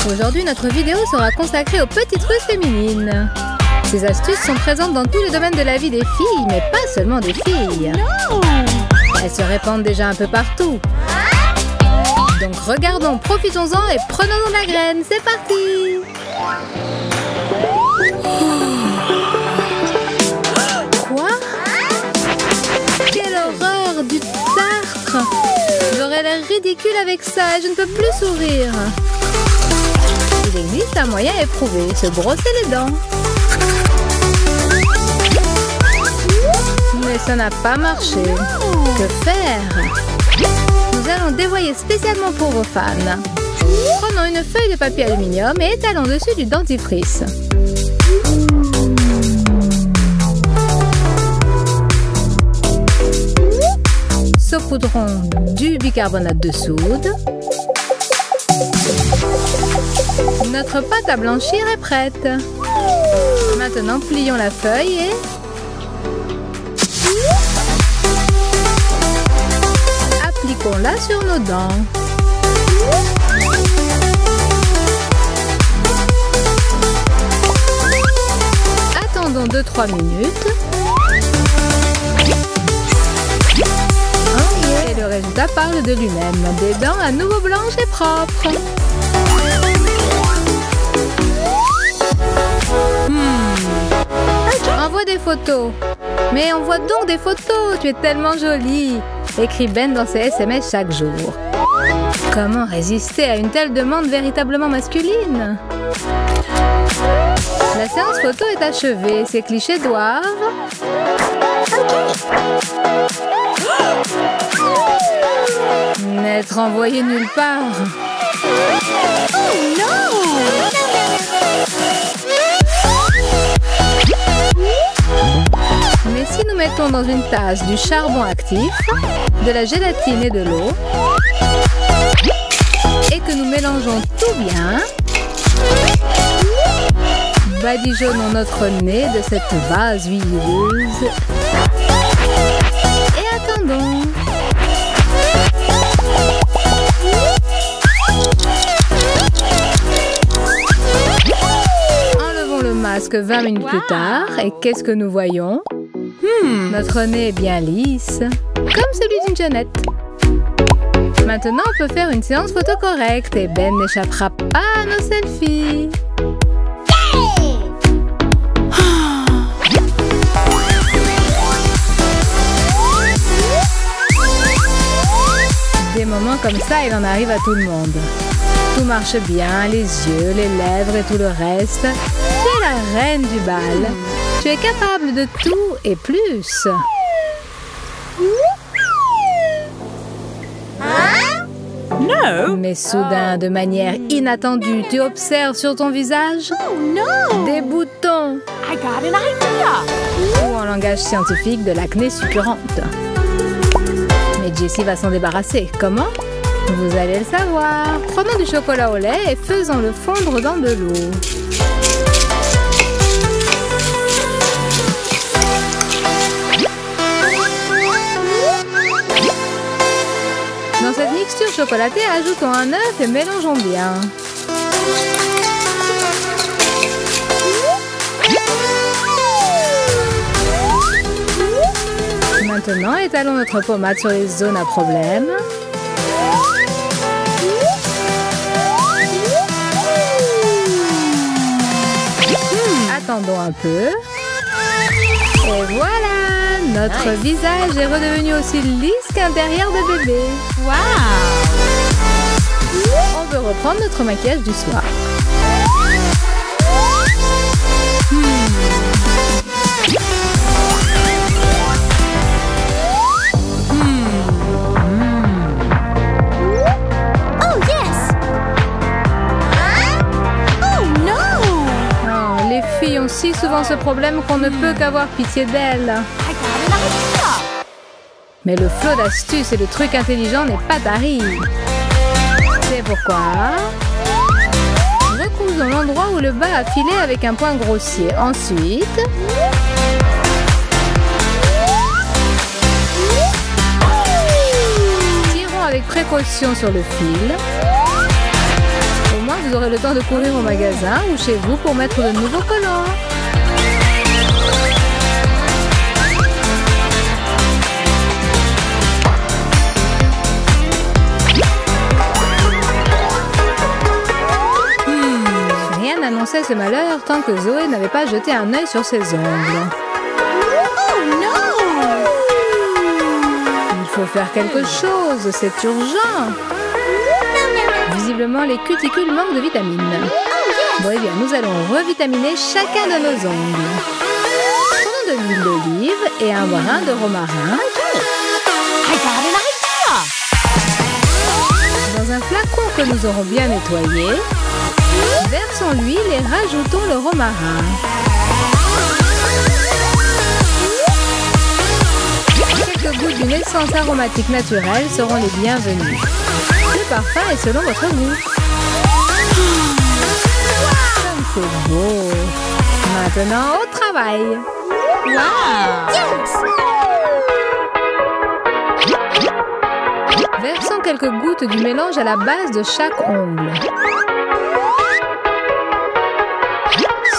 Aujourd'hui, notre vidéo sera consacrée aux petites ruses féminines. Ces astuces sont présentes dans tous les domaines de la vie des filles, mais pas seulement des filles. Elles se répandent déjà un peu partout. Donc regardons, profitons-en et prenons la graine. C'est parti! Quoi? Quelle horreur! Du tartre! J'aurais l'air ridicule avec ça et je ne peux plus sourire. Il existe un moyen éprouvé, se brosser les dents. Mais ça n'a pas marché. Que faire? Nous allons dévoyer spécialement pour vos fans. Prenons une feuille de papier aluminium et étalons dessus du dentifrice. Saupoudrons du bicarbonate de soude. Notre pâte à blanchir est prête. Maintenant, plions la feuille et... appliquons-la sur nos dents. Attendons 2-3 minutes. Et le résultat parle de lui-même. Des dents à nouveau blanches et propres. Envoie des photos. Mais envoie donc des photos. Tu es tellement jolie. Écrit Ben dans ses SMS chaque jour. Comment résister à une telle demande véritablement masculine? La séance photo est achevée. Ces clichés doivent... n'être envoyés nulle part. Oh non! Mais si nous mettons dans une tasse du charbon actif, de la gélatine et de l'eau, et que nous mélangeons tout bien, badigeonnons notre nez de cette vase huileuse et attendons. Enlevons le masque 20 minutes plus tard et qu'est-ce que nous voyons? Notre nez est bien lisse, comme celui d'une Jeannette. Maintenant, on peut faire une séance photo correcte et Ben n'échappera pas à nos selfies. Des moments comme ça, il en arrive à tout le monde. Tout marche bien, les yeux, les lèvres et tout le reste. Tu es la reine du bal. Tu es capable de tout et plus. No. Mais soudain, de manière inattendue, tu observes sur ton visage des boutons. I got an idea. Ou en langage scientifique, de l'acné suppurante. Mais Jessie va s'en débarrasser. Comment? Vous allez le savoir. Prenons du chocolat au lait et faisons-le fondre dans de l'eau. Dans cette mixture chocolatée, ajoutons un œuf et mélangeons bien. Maintenant, étalons notre pommade sur les zones à problème. Attendons un peu. Et voilà! Notre visage est redevenu aussi lisse qu'intérieur de bébé. Wow. On peut reprendre notre maquillage du soir. Oh yes. Oh no. Oh, les filles ont si souvent ce problème qu'on ne peut qu'avoir pitié d'elles. I got an idea. Mais le flot d'astuces et de trucs intelligents n'est pas tari. C'est pourquoi... recousons l'endroit où le bas a filé avec un point grossier. Ensuite... tirons avec précaution sur le fil. Au moins, vous vous aurez le temps de courir au magasin ou chez vous pour mettre de nouveaux collants. Rien n'annonçait ce malheur tant que Zoé n'avait pas jeté un œil sur ses ongles. Oh no! Il faut faire quelque chose, c'est urgent. Visiblement, les cuticules manquent de vitamines. Bon, eh bien, nous allons revitaminer chacun de nos ongles. Prenons de l'huile d'olive et un brin de romarin. I got an idea! Dans un flacon que nous aurons bien nettoyé, versons l'huile et rajoutons le romarin. Quelques gouttes d'une essence aromatique naturelle seront les bienvenues. Le parfum est selon votre goût. Comme c'est beau. Maintenant, au travail. Wow! Yes! Versons quelques gouttes du mélange à la base de chaque ongle.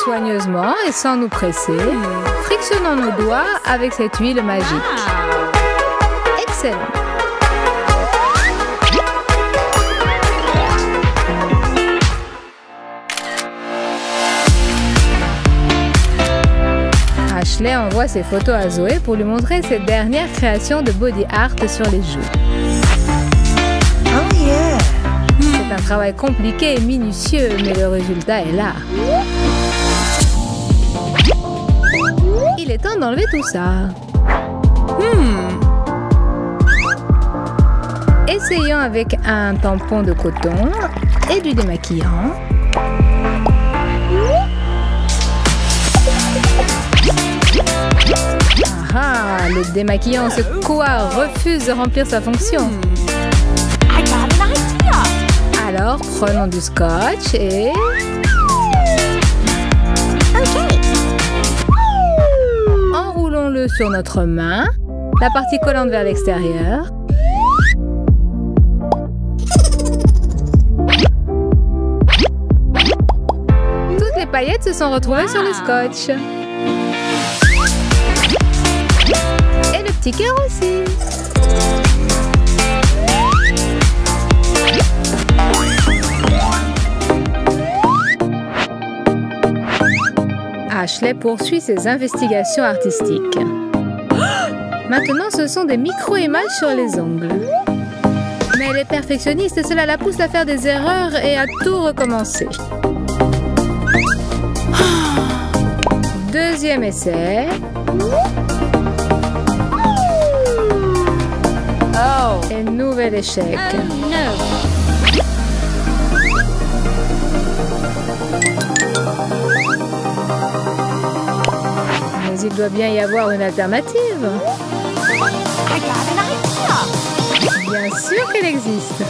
Soigneusement et sans nous presser, frictionnons nos doigts avec cette huile magique. Excellent! Ashley envoie ses photos à Zoé pour lui montrer ses dernières créations de body art sur les joues. Oh yeah! C'est un travail compliqué et minutieux, mais le résultat est là. Il est temps d'enlever tout ça. Essayons avec un tampon de coton et du démaquillant. Ah, le démaquillant ce quoi refuse de remplir sa fonction. I got an idea! Alors, prenons du scotch et... Okay. enroulons-le sur notre main, la partie collante vers l'extérieur. Toutes les paillettes se sont retrouvées sur le scotch. Et le petit cœur aussi. Ashley poursuit ses investigations artistiques. Maintenant, ce sont des micro-émages sur les ongles. Mais elle est perfectionniste et cela la pousse à faire des erreurs et à tout recommencer. Deuxième essai. Et nouvel échec. Mais il doit bien y avoir une alternative. I got an idea! Bien sûr qu'elle existe.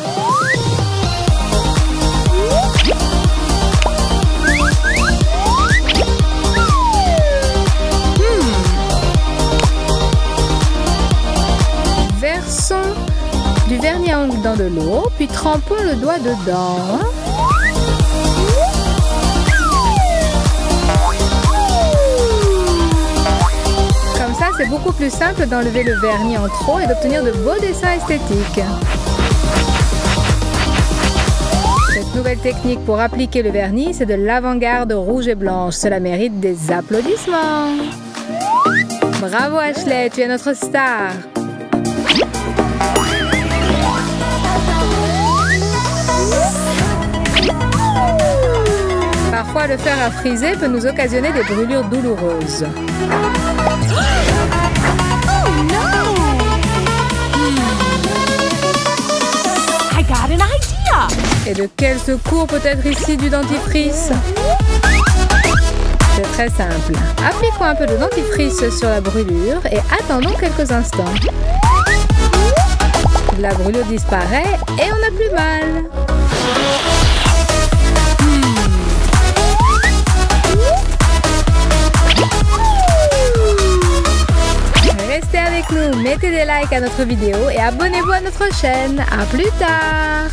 Versons du vernis à ongles dans de l'eau, puis trempons le doigt dedans. Comme ça, c'est beaucoup plus simple d'enlever le vernis en trop et d'obtenir de beaux dessins esthétiques. Cette nouvelle technique pour appliquer le vernis, c'est de l'avant-garde rouge et blanche. Cela mérite des applaudissements. Bravo Ashley, tu es notre star. Parfois, le fer à friser peut nous occasionner des brûlures douloureuses. Oh no! I got an idea! Et de quel secours peut être ici du dentifrice? C'est très simple. Appliquons un peu de dentifrice sur la brûlure et attendons quelques instants. La brûlure disparaît et on n'a plus mal. Restez avec nous, mettez des likes à notre vidéo et abonnez-vous à notre chaîne. À plus tard!